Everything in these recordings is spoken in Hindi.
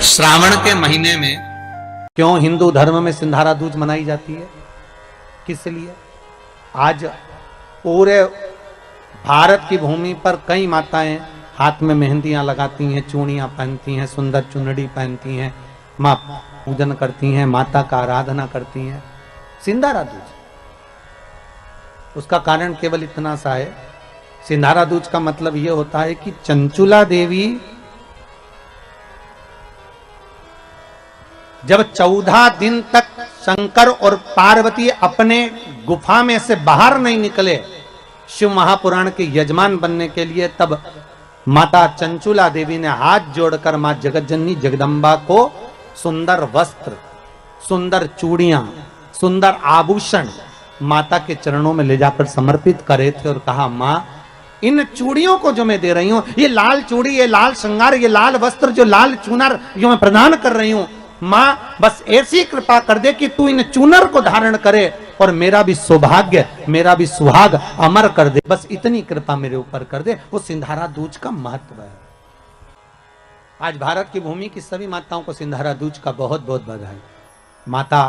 श्रावण के महीने में क्यों हिंदू धर्म में सिंधारा दूज मनाई जाती है? किस लिए? आज पूरे भारत की भूमि पर कई माताएं हाथ में मेहंदियां लगाती हैं, चूड़ियां पहनती हैं, सुंदर चुनरी पहनती हैं, मां पूजन करती हैं, माता का आराधना करती हैं। सिंधारा दूज, उसका कारण केवल इतना सा है, सिंधारा दूज का मतलब यह होता है कि चंचुला देवी जब 14 दिन तक शंकर और पार्वती अपने गुफा में से बाहर नहीं निकले शिव महापुराण के यजमान बनने के लिए, तब माता चंचुला देवी ने हाथ जोड़कर मां जगतजननी जगदम्बा को सुंदर वस्त्र, सुंदर चूड़ियां, सुंदर आभूषण माता के चरणों में ले जाकर समर्पित करे थे और कहा, मां इन चूड़ियों को जो मैं दे रही हूं, ये लाल चूड़ी, ये लाल श्रृंगार, ये लाल वस्त्र, जो लाल चूनर जो मैं प्रदान कर रही हूं, मां बस ऐसी कृपा कर दे कि तू इन चूनर को धारण करे और मेरा भी सौभाग्य, मेरा भी सुहाग अमर कर दे, बस इतनी कृपा मेरे ऊपर कर दे। वो सिंधारा दूज का महत्व है। आज भारत की भूमि की सभी माताओं को सिंधारा दूज का बहुत बहुत बधाई। माता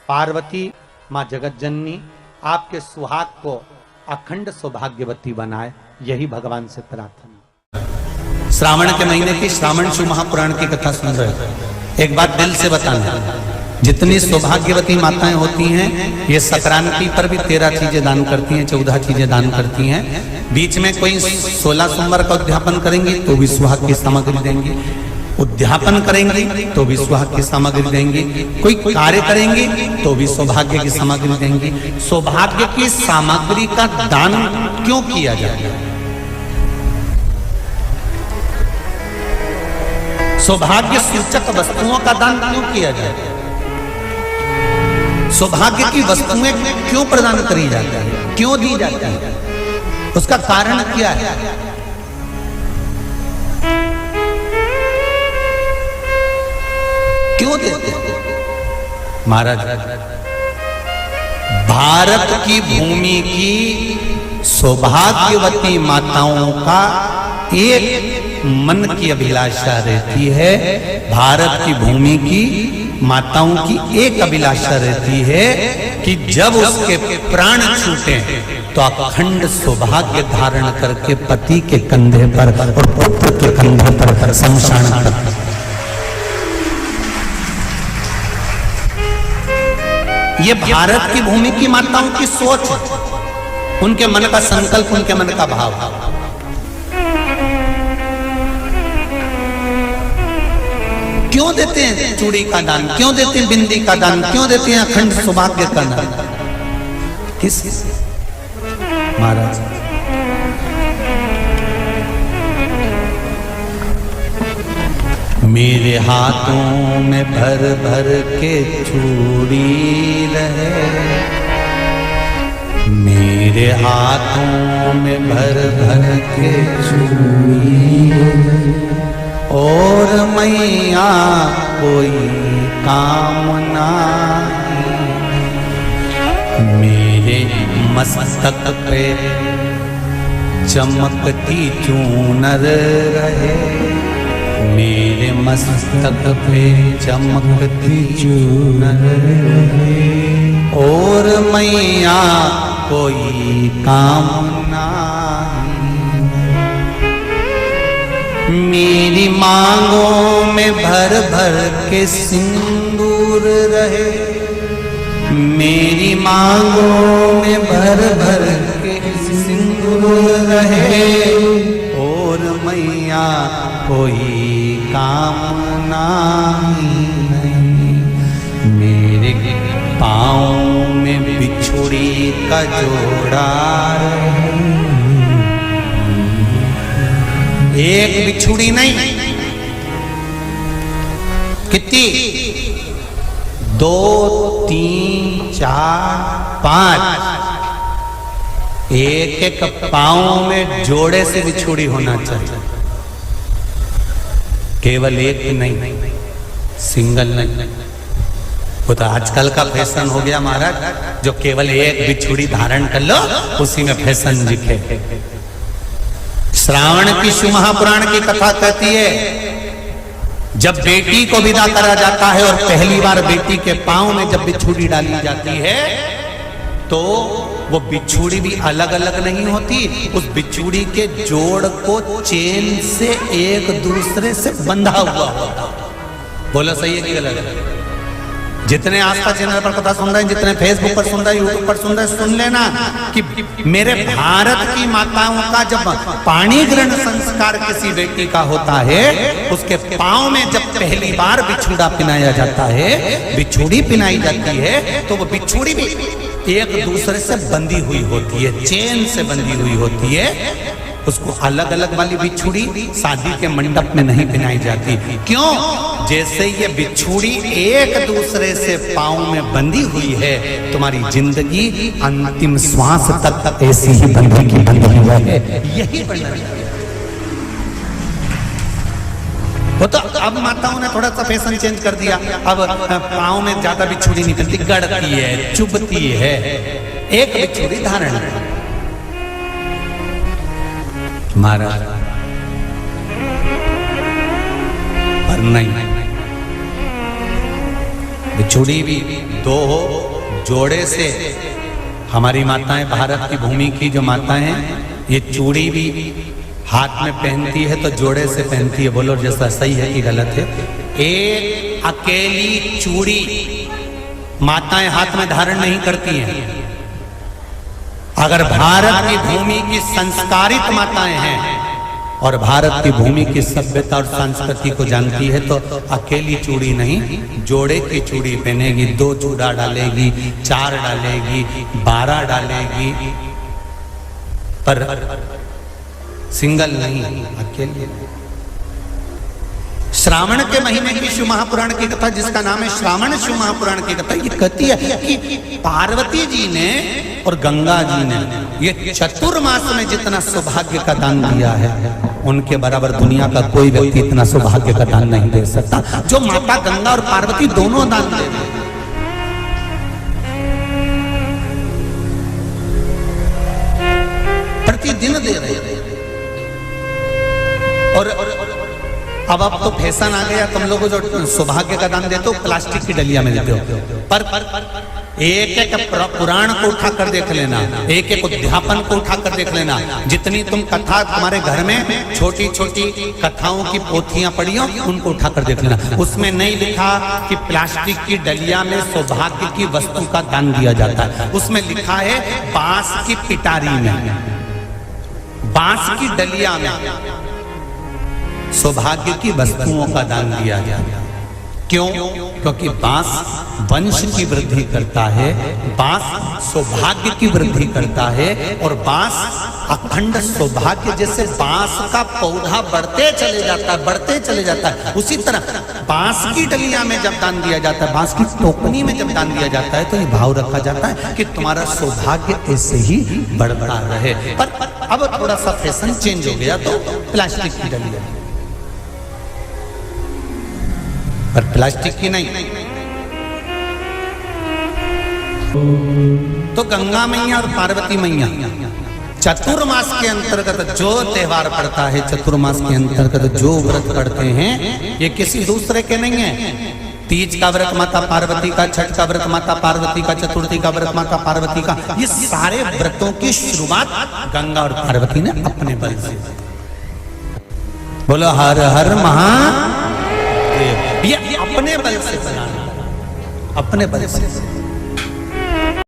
पार्वती, मां जगतजननी आपके सुहाग को अखंड सौभाग्यवती बनाए, यही भगवान से प्रार्थना। श्रावण के महीने की श्रावण शिव महापुराण की कथा सुन रहे हो। एक बात दिल से बताना, जितनी सौभाग्यवती माताएं होती हैं, ये संक्रांति पर भी 13 चीजें दान करती हैं, 14 चीजें दान करती हैं। बीच में कोई 16 सोमवार का उद्यापन करेंगी तो भी सुहाग की सामग्री देंगी, उद्यापन करेंगी तो भी सुहाग की सामग्री देंगी, कोई कार्य करेंगी तो भी सौभाग्य की सामग्री देंगी। सौभाग्य की सामग्री का दान क्यों किया जाए? सौभाग्य सूचक वस्तुओं का दान क्यों किया जाए? सौभाग्य की वस्तुएं क्यों प्रदान करी जाती है, क्यों दी जाती है? उसका कारण क्या है? क्यों देते हैं? महाराज, भारत की भूमि की सौभाग्यवती माताओं का एक मन की अभिलाषा रहती है, भारत की भूमि की माताओं की एक अभिलाषा रहती है कि जब उसके प्राण छूटे तो अखंड सौभाग्य धारण करके पति के कंधे पर और पुत्र के कंधे पर शमशान कर। ये भारत की भूमि की माताओं की सोच है, उनके मन का संकल्प, उनके मन का भाव। क्यों देते हैं चूड़ी का दान, क्यों देते हैं बिंदी का दान, क्यों देते हैं अखंड सौभाग्य का दान? किस महाराज? मेरे हाथों में भर भर के चूड़ी रहे, मेरे हाथों में भर भर के चूड़ी और मैया कोई कामना, मेरे मस्तक पे चमकती चूनर रहे, मेरे मस्तक पे चमकती चूनर रहे और मैया कोई कामना, मेरी मांगों में भर भर के सिंदूर रहे, मेरी मांगों में भर भर के सिंदूर रहे और मैया कोई कामना नहीं, मेरे पाँव में बिछुड़ी का जोड़ा रहे, एक बिछुड़ी नहीं, कितनी? 2, 3, 4, 5, एक एक पाँव में जोड़े से बिछुड़ी होना चाहिए, केवल एक नहीं, सिंगल नहीं। वो तो आजकल का फैशन हो गया महाराज, जो केवल एक बिछुड़ी धारण कर लो उसी में फैशन दिखे। श्रावण की शिव महापुराण की कथा कहती है, जब बेटी को विदा करा जाता है और पहली बार बेटी के पांव में जब बिछुड़ी डाली जाती है तो वो बिछुड़ी भी अलग अलग नहीं होती, उस बिछुड़ी के जोड़ को चेन से एक दूसरे से बंधा हुआ होता। बोला सही है कि गलत है? जितने आस्था चैनल पर कथा सुन रहे हैं, जितने फेसबुक पर सुन रहे हैं, यूट्यूब पर सुन रहे हैं, सुन लेना कि मेरे भारत की माताओं का जब पाणी ग्रहण संस्कार किसी बेटी का होता है, उसके पांव में जब पहली बार बिछुड़ा पिनाया जाता है, बिछुड़ी पिनाई जाती है, तो वो बिछुड़ी भी एक दूसरे से बंधी हुई होती है, चेन से बंधी हुई होती है। उसको अलग अलग वाली बिछुड़ी शादी के मंडप में नहीं पहनाई जाती। क्यों? जैसे ये बिछुड़ी एक दूसरे से पांव में बंधी हुई है, तुम्हारी जिंदगी अंतिम श्वास तक ऐसी ही बंधी की बंधी हुई है। यही वर्णन है। वो तो अब माताओं ने थोड़ा सा फैशन चेंज कर दिया, अब पांव में ज्यादा बिछुड़ी नहीं पहनती, गड़ती है, चुभती है, एक बिछुड़ी धारण है। महाराज पर नहीं, बिछुड़ी भी दो हो, जोड़े से। हमारी माताएं, भारत की भूमि की जो माताएं हैं, ये चूड़ी भी हाथ में पहनती है तो जोड़े से पहनती है। बोलो जैसा सही है कि गलत है? एक अकेली चूड़ी माताएं हाथ में धारण नहीं करती हैं। अगर भारत की भूमि की संस्कारित माताएं हैं और भारत की भूमि की सभ्यता और संस्कृति को जानती है, तो अकेली चूड़ी नहीं, जोड़े की चूड़ी पहनेगी, 2 चूड़ा डालेगी, 4 डालेगी, 12 डालेगी, पर सिंगल नहीं, अकेले। श्रावण के महीने की शिव महापुराण की कथा, जिसका नाम है श्रावण शिव महापुराण की कथा, ये कहती है कि पार्वती जी ने और गंगा जी ने ये चतुर्मास में जितना सौभाग्य का दान दिया है, उनके बराबर दुनिया का कोई व्यक्ति इतना सौभाग्य का दान नहीं दे सकता, जो माता गंगा और पार्वती दोनों दान दे रहे हैं। प्रतिदिन दे रहे हैं। और अब तो फैशन आ गया, तुम लोगों जो सौभाग्य का दान देते हो प्लास्टिक की डलिया में देते हो, पर एक एक पुराण को उठाकर देख लेना, एक एक उद्यापन को उठाकर देख लेना, जितनी तुम कथा तुम्हारे घर में छोटी छोटी कथाओं की पोथियां पड़ी हो, उनको उठाकर देख लेना। उसमें नहीं लिखा कि प्लास्टिक की डलिया में सौभाग्य की वस्तु का दान दिया जाता है, उसमें लिखा है बांस की पिटारी में, बांस की डलिया में सौभाग्य की वस्तुओं का दान दिया गया। क्यों? क्योंकि बांस वंश की वृद्धि करता है, बांस सौभाग्य की वृद्धि करता है, और बांस अखंड सौभाग्य, जैसे बांस का पौधा बढ़ते चले जाता है, बढ़ते चले जाता है, उसी तरह बांस की डलिया में जब दान दिया जाता है, बांस की टोकनी में जब दान दिया जाता है, तो ये भाव रखा जाता है कि तुम्हारा सौभाग्य ऐसे ही बढ़ता रहे। पर अब थोड़ा सा फैशन चेंज हो गया, तो प्लास्टिक की डलिया, पर प्लास्टिक की नहीं। तो गंगा मैया और पार्वती मैया चतुर्मास के अंतर्गत जो त्योहार पड़ता है, चतुर्मास के अंतर्गत जो व्रत पड़ते हैं, ये किसी दूसरे के नहीं है। तीज का व्रत माता पार्वती का, छठ का व्रत माता पार्वती का, चतुर्थी का व्रत माता पार्वती का, ये सारे व्रतों की शुरुआत गंगा और पार्वती ने अपने बल से। बोलो हर हर महादेव। ये अपने बल से बनाना, अपने बल से।